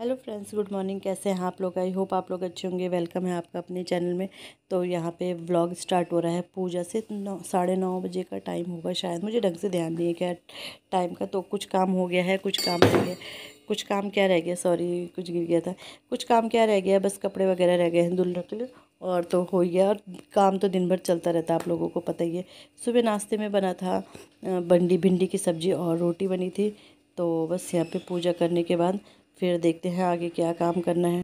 Hello friends, good morning. कैसे हैं आप लोग? आई होप आप लोग अच्छे होंगे। वेलकम है आपका अपने चैनल में। तो यहाँ पे व्लॉग स्टार्ट हो रहा है पूजा से। 9:30 बजे का टाइम होगा शायद, मुझे ढंग से ध्यान नहीं है क्या टाइम का। तो कुछ काम हो गया है, कुछ काम रह गया। कुछ काम क्या रह गया, सॉरी कुछ गिर गया था। कुछ काम क्या रह गया, बस कपड़े वगैरह रह गए हैं धुलने के लिए, और तो हो गया। और काम तो दिन भर चलता रहता है, आप लोगों को पता ही है। सुबह नाश्ते में बना था भिंडी की सब्ज़ी और रोटी बनी थी। तो बस यहाँ पे पूजा करने के बाद फिर देखते हैं आगे क्या काम करना है।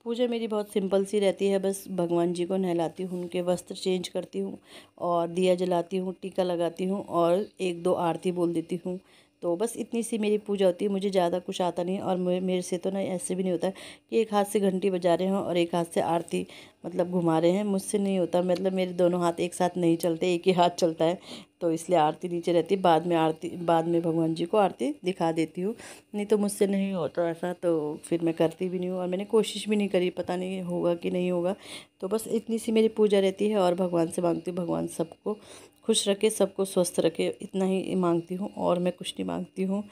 पूजा मेरी बहुत सिंपल सी रहती है। बस भगवान जी को नहलाती हूँ, उनके वस्त्र चेंज करती हूँ और दिया जलाती हूँ, टीका लगाती हूँ और एक दो आरती बोल देती हूँ। तो बस इतनी सी मेरी पूजा होती है। मुझे ज़्यादा कुछ आता नहीं है, और मेरे से तो ना ऐसे भी नहीं होता है कि एक हाथ से घंटी बजा रहे हों और एक हाथ से आरती मतलब घुमा रहे हैं। मुझसे नहीं होता, मतलब मेरे दोनों हाथ एक साथ नहीं चलते, एक ही हाथ चलता है। तो इसलिए आरती नीचे रहती है, बाद में भगवान जी को आरती दिखा देती हूँ। नहीं तो मुझसे नहीं होता ऐसा, तो फिर मैं करती भी नहीं हूँ और मैंने कोशिश भी नहीं करी, पता नहीं होगा कि नहीं होगा। तो बस इतनी सी मेरी पूजा रहती है और भगवान से मांगती हूँ भगवान सबको खुश रखे, सबको स्वस्थ रखे, इतना ही मांगती हूँ और मैं कुछ नहीं मांगती हूँ।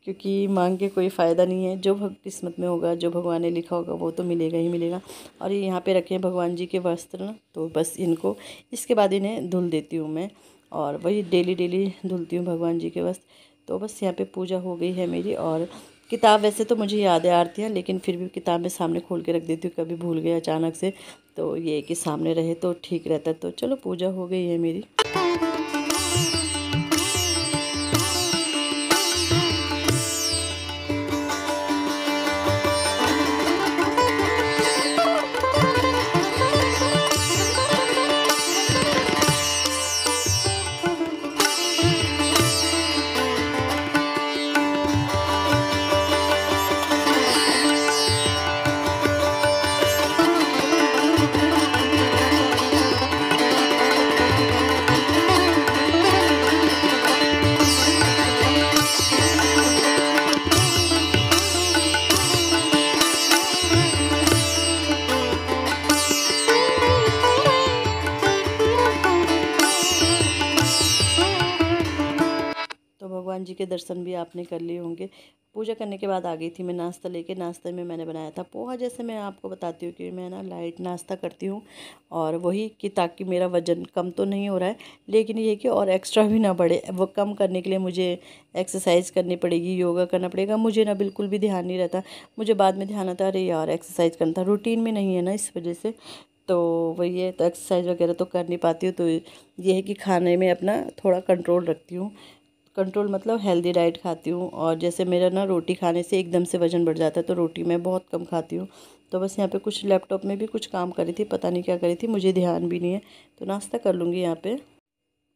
क्योंकि मांग के कोई फ़ायदा नहीं है। जो किस्मत में होगा, जो भगवान ने लिखा होगा वो तो मिलेगा ही मिलेगा। और ये यहाँ पे रखे हैं भगवान जी के वस्त्र ना, तो बस इनको इसके बाद इन्हें धुल देती हूँ मैं। और वही डेली डेली धुलती हूँ भगवान जी के वस्त्र। तो बस यहाँ पे पूजा हो गई है मेरी। और किताब वैसे तो मुझे याद है आरतियाँ, लेकिन फिर भी किताब में सामने खोल के रख देती हूँ, कभी भूल गए अचानक से। तो ये कि सामने रहे तो ठीक रहता है। तो चलो पूजा हो गई है मेरी। तो भगवान जी के दर्शन भी आपने कर लिए होंगे। पूजा करने के बाद आ गई थी मैं नाश्ता लेके। नाश्ते में मैंने बनाया था पोहा। जैसे मैं आपको बताती हूँ कि मैं ना लाइट नाश्ता करती हूँ, और वही कि ताकि मेरा वज़न कम तो नहीं हो रहा है, लेकिन ये कि और एक्स्ट्रा भी ना बढ़े। वो कम करने के लिए मुझे एक्सरसाइज करनी पड़ेगी, योगा करना पड़ेगा। मुझे ना बिल्कुल भी ध्यान नहीं रहता। मुझे बाद में ध्यान आता, अरे यार एक्सरसाइज करना था, रूटीन में नहीं है ना, इस वजह से। तो वही है, तो एक्सरसाइज वगैरह तो कर नहीं पाती हूँ। तो ये है कि खाने में अपना थोड़ा कंट्रोल रखती हूँ। कंट्रोल मतलब हेल्दी डाइट खाती हूँ। और जैसे मेरा ना रोटी खाने से एकदम से वज़न बढ़ जाता है, तो रोटी मैं बहुत कम खाती हूँ। तो बस यहाँ पे कुछ लैपटॉप में भी कुछ काम करी थी, पता नहीं क्या करी थी, मुझे ध्यान भी नहीं है। तो नाश्ता कर लूँगी यहाँ पे।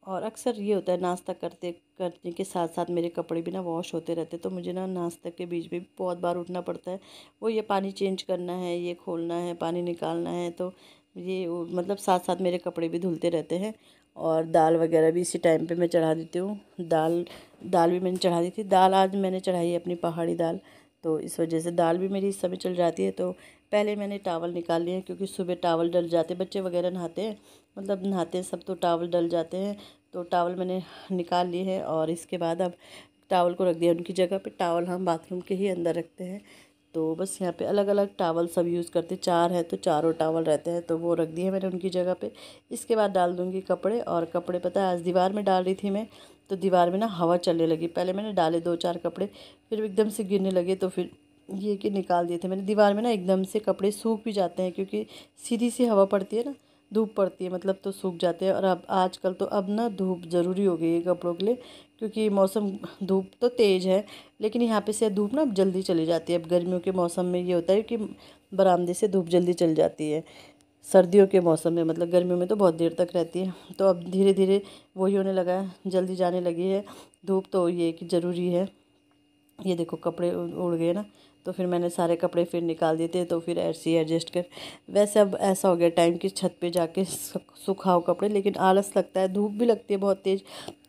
और अक्सर ये होता है, नाश्ता करते करने के साथ साथ मेरे कपड़े भी ना वॉश होते रहते, तो मुझे ना नाश्ते के बीच में बहुत बार उठना पड़ता है। वो ये पानी चेंज करना है, ये खोलना है, पानी निकालना है। तो ये मतलब साथ साथ मेरे कपड़े भी धुलते रहते हैं। और दाल वगैरह भी इसी टाइम पे मैं चढ़ा देती हूँ। दाल दाल भी मैंने चढ़ा दी थी। दाल आज मैंने चढ़ाई है अपनी पहाड़ी दाल। तो इस वजह से दाल भी मेरी इस समय चल जाती है। तो पहले मैंने टावल निकाल लिए हैं, क्योंकि सुबह टावल डल जाते हैं, बच्चे वगैरह नहाते हैं, मतलब नहाते हैं सब, तो टावल डल जाते हैं। तो टावल मैंने निकाल लिए हैं, और इसके बाद अब टावल को रख दिया उनकी जगह पे। टावल हम बाथरूम के ही अंदर रखते हैं। तो बस यहाँ पे अलग अलग टावल सब यूज़ करते हैं। 4 है तो चारों टावल रहते हैं, तो वो रख दिए मैंने उनकी जगह पे। इसके बाद डाल दूँगी कपड़े। और कपड़े पता है आज दीवार में डाल रही थी मैं, तो दीवार में ना हवा चलने लगी। पहले मैंने डाले 2-4 कपड़े, फिर एकदम से गिरने लगे, तो फिर ये कि निकाल दिए थे मैंने। दीवार में ना एकदम से कपड़े सूख भी जाते हैं, क्योंकि सीधी सी हवा पड़ती है ना, धूप पड़ती है मतलब, तो सूख जाते हैं। और अब आजकल तो अब ना धूप ज़रूरी हो गई है कपड़ों के लिए, क्योंकि मौसम धूप तो तेज़ है, लेकिन यहाँ पे से धूप ना जल्दी चली जाती है। अब गर्मियों के मौसम में ये होता है कि बरामदे से धूप जल्दी चली जाती है। सर्दियों के मौसम में मतलब, गर्मियों में तो बहुत देर तक रहती है। तो अब धीरे धीरे वही होने लगा है, जल्दी जाने लगी है धूप। तो ये कि ज़रूरी है। ये देखो कपड़े उड़ गए ना, तो फिर मैंने सारे कपड़े फिर निकाल दिए थे। तो फिर ऐसे ही एडजस्ट कर, वैसे अब ऐसा हो गया टाइम कि छत पे जाके सुखाओ कपड़े, लेकिन आलस लगता है, धूप भी लगती है बहुत तेज़।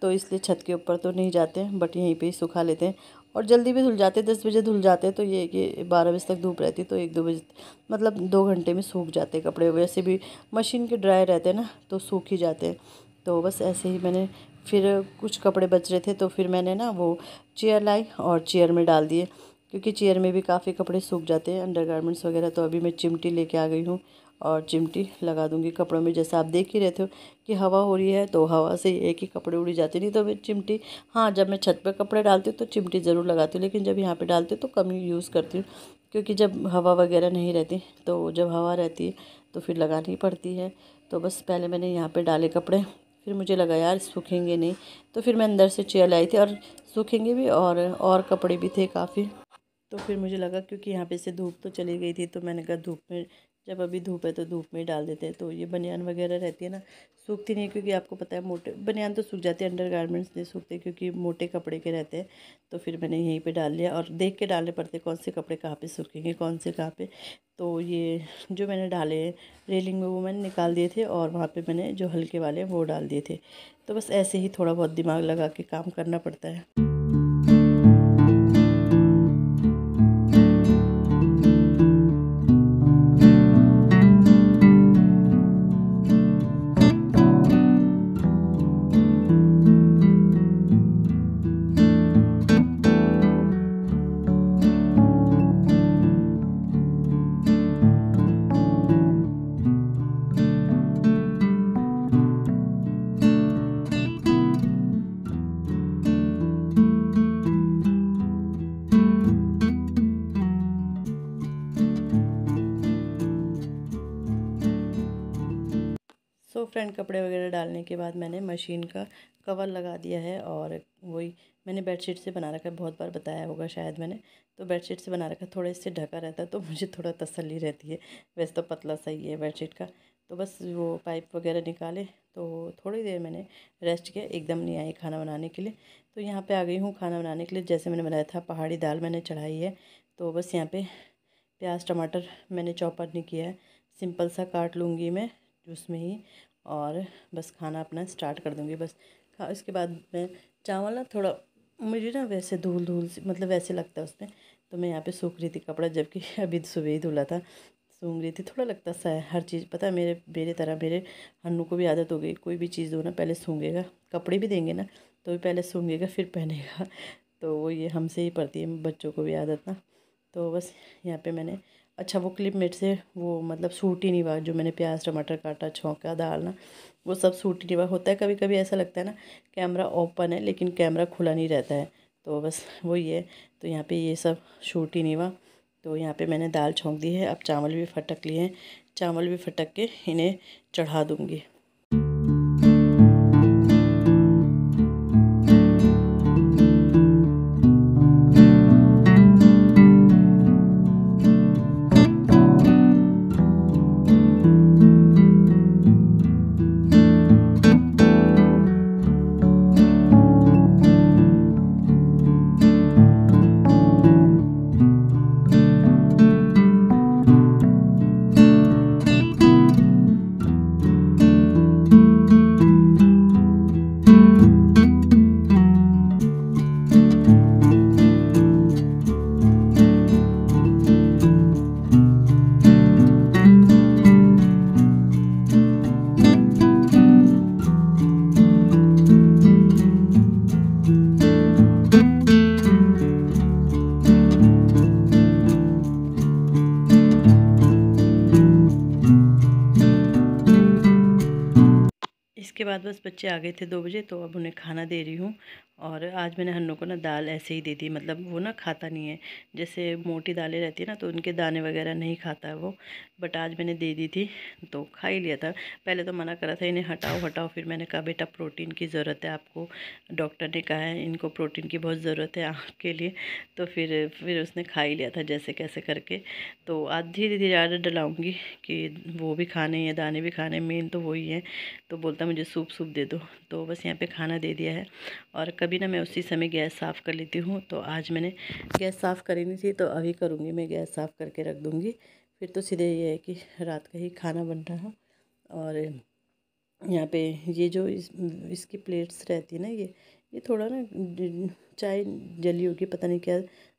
तो इसलिए छत के ऊपर तो नहीं जाते हैं, बट यहीं पे ही सुखा लेते हैं। और जल्दी भी धुल जाते हैं, 10 बजे धुल जाते हैं। तो ये है कि 12 बजे तक धूप रहती है, तो 1-2 बजे मतलब 2 घंटे में सूख जाते हैं कपड़े। वैसे भी मशीन के ड्राई रहते हैं ना, तो सूख ही जाते हैं। तो बस ऐसे ही मैंने, फिर कुछ कपड़े बच रहे थे, तो फिर मैंने ना वो चेयर लाई और चेयर में डाल दिए। क्योंकि चेयर में भी काफ़ी कपड़े सूख जाते हैं अंडरगारमेंट्स वगैरह। तो अभी मैं चिमटी लेके आ गई हूँ और चिमटी लगा दूँगी कपड़ों में। जैसा आप देख ही रहते हो कि हवा हो रही है तो हवा से एक ही कपड़े उड़ी जाते, नहीं तो मैं चिमटी, हाँ जब मैं छत पर कपड़े डालती हूँ तो चिमटी ज़रूर लगाती हूँ, लेकिन जब यहाँ पे डालती हूँ तो कम ही यूज़ करती हूँ। क्योंकि जब हवा वगैरह नहीं रहती, तो जब हवा रहती है तो फिर लगानी पड़ती है। तो बस पहले मैंने यहाँ पे डाले कपड़े, फिर मुझे लगा यार सूखेंगे नहीं, तो फिर मैं अंदर से चेयर लाई थी और सूखेंगे भी, और कपड़े भी थे काफ़ी। तो फिर मुझे लगा क्योंकि यहाँ पे से धूप तो चली गई थी, तो मैंने कहा धूप में, जब अभी धूप है तो धूप में ही डाल देते हैं। तो ये बनियान वगैरह रहती है ना, सूखती नहीं है, क्योंकि आपको पता है मोटे बनियान तो सूख जाते हैं, अंडरगारमेंट्स नहीं सूखते क्योंकि मोटे कपड़े के रहते हैं। तो फिर मैंने यहीं पे डाल लिया, और देख के डालने पड़ते कौन से कपड़े कहाँ पे सूखेंगे, कौन से कहाँ पे। तो ये जो मैंने डाले रेलिंग में वो मैंने निकाल दिए थे, और वहाँ पर मैंने जो हल्के वाले वो डाल दिए थे। तो बस ऐसे ही थोड़ा बहुत दिमाग लगा के काम करना पड़ता है। फ्रेंड कपड़े वगैरह डालने के बाद मैंने मशीन का कवर लगा दिया है, और वही मैंने बेडशीट से बना रखा है, बहुत बार बताया होगा शायद मैंने। तो बेडशीट से बना रखा, थोड़ा इससे ढका रहता है तो मुझे थोड़ा तसल्ली रहती है। वैसे तो पतला सही है बेडशीट का। तो बस वो पाइप वगैरह निकाले, तो थोड़ी देर मैंने रेस्ट किया, एकदम नहीं आई खाना बनाने के लिए। तो यहाँ पे आ गई हूँ खाना बनाने के लिए। जैसे मैंने बनाया था पहाड़ी दाल मैंने चढ़ाई है। तो बस यहाँ पे प्याज टमाटर मैंने चॉपर नहीं किया है, सिंपल सा काट लूँगी मैं उसमें ही, और बस खाना अपना स्टार्ट कर दूँगी बस। इसके बाद मैं चावल ना थोड़ा, मुझे ना वैसे धूल धूल मतलब वैसे लगता है उसमें। तो मैं यहाँ पे सूख रही थी कपड़ा, जबकि अभी सुबह ही धुला था, सूंघ रही थी। थोड़ा लगता सा है हर चीज़, पता है मेरे मेरे तरह मेरे हन्नू को भी आदत हो गई, कोई भी चीज़ दो ना पहले सूंघेगा, कपड़े भी देंगे ना तो भी पहले सूंघेगा फिर पहनेगा। तो वो ये हमसे ही पड़ती है बच्चों को भी आदत ना। तो बस यहाँ पे मैंने, अच्छा वो क्लिप मेट से वो मतलब सूट ही नहीं हुआ, जो मैंने प्याज टमाटर काटा छौंका दाल ना, वो सब सूट ही नहीं हुआ। होता है कभी कभी ऐसा लगता है ना कैमरा ओपन है लेकिन कैमरा खुला नहीं रहता है, तो बस वही है। तो यहाँ पे ये सब शूट ही नहीं हुआ। तो यहाँ पे मैंने दाल छौंक दी है, अब चावल भी फटक लिए हैं, चावल भी फटक के इन्हें चढ़ा दूँगी। इसके बाद बस बच्चे आ गए थे 2 बजे, तो अब उन्हें खाना दे रही हूँ। और आज मैंने हन्नू को ना दाल ऐसे ही दे दी, मतलब वो ना खाता नहीं है, जैसे मोटी दालें रहती है ना तो उनके दाने वगैरह नहीं खाता है वो। बट आज मैंने दे दी थी तो खा ही लिया था। पहले तो मना करा था इन्हें हटाओ हटाओ, फिर मैंने कहा बेटा प्रोटीन की ज़रूरत है आपको, डॉक्टर ने कहा है इनको प्रोटीन की बहुत ज़रूरत है आँख के लिए। तो फिर उसने खा ही लिया था जैसे कैसे करके। तो आज धीरे धीरे आदत डलाऊँगी कि वो भी खाने हैं दाने भी खाने, मेन तो वही है। तो बोलता मुझे सूप सूप दे दो, तो बस यहाँ पे खाना दे दिया है। और कभी ना मैं उसी समय गैस साफ़ कर लेती हूँ, तो आज मैंने गैस साफ़ करी नहीं थी, तो अभी करूँगी, मैं गैस साफ़ करके रख दूँगी। फिर तो सीधे ये है कि रात का ही खाना बन रहा है। और यहाँ पे ये जो इसकी प्लेट्स रहती है ना, ये थोड़ा ना चाय जली होगी पता नहीं क्या,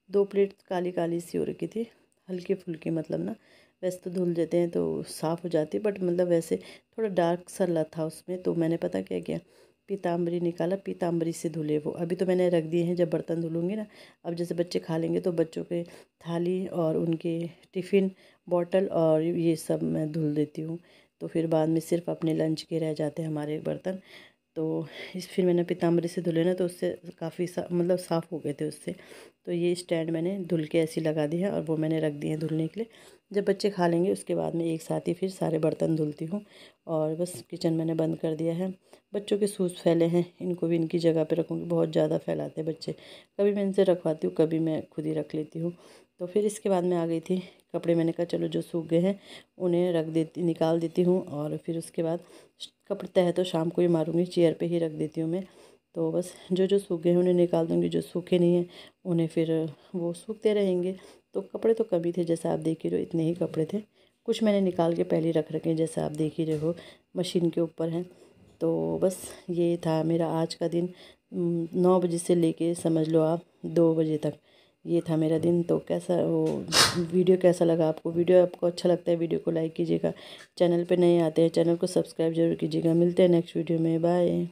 2 प्लेट काली काली सी हो रखी थी, हल्की फुल्की मतलब ना। वैसे तो धुल जाते हैं तो साफ़ हो जाती है, बट मतलब वैसे थोड़ा डार्क सा था उसमें। तो मैंने पता क्या किया, पीताम्बरी निकाला, पीताम्बरी से धुले वो। अभी तो मैंने रख दिए हैं, जब बर्तन धुलूँगी ना, अब जैसे बच्चे खा लेंगे तो बच्चों के थाली और उनके टिफ़िन बॉटल और ये सब मैं धुल देती हूँ। तो फिर बाद में सिर्फ अपने लंच के रह जाते हैं हमारे बर्तन। तो इस फिर मैंने पीताम्बरी से धुले ना, तो उससे काफ़ी मतलब साफ़ हो गए थे उससे। तो ये स्टैंड मैंने धुल के ऐसे लगा दिया है और वो मैंने रख दिए हैं धुलने के लिए। जब बच्चे खा लेंगे उसके बाद में एक साथ ही फिर सारे बर्तन धुलती हूँ। और बस किचन मैंने बंद कर दिया है। बच्चों के शूज़ फैले हैं, इनको भी इनकी जगह पे रखूँगी, बहुत ज़्यादा फैलाते हैं बच्चे। कभी मैं इनसे रखवाती हूँ, कभी मैं खुद ही रख लेती हूँ। तो फिर इसके बाद मैं आ गई थी, कपड़े मैंने कहा चलो जो सूख गए हैं उन्हें रख देती, निकाल देती हूँ। और फिर उसके बाद कपड़े तह तो शाम को ही मारूँगी, चेयर पे ही रख देती हूँ मैं। तो बस जो जो सूख गए हैं उन्हें निकाल दूँगी, जो सूखे नहीं हैं उन्हें फिर वो सूखते रहेंगे। तो कपड़े तो कम ही थे, जैसा आप देख ही रहे हो, इतने ही कपड़े थे। कुछ मैंने निकाल के पहले ही रख रखे हैं, जैसा आप देख ही रहे हो, मशीन के ऊपर हैं। तो बस ये था मेरा आज का दिन, 9 बजे से लेके समझ लो आप 2 बजे तक ये था मेरा दिन। तो कैसा वो वीडियो कैसा लगा आपको? वीडियो आपको अच्छा लगता है, वीडियो को लाइक कीजिएगा। चैनल पे नए आते हैं, चैनल को सब्सक्राइब जरूर कीजिएगा। मिलते हैं नेक्स्ट वीडियो में, बाय।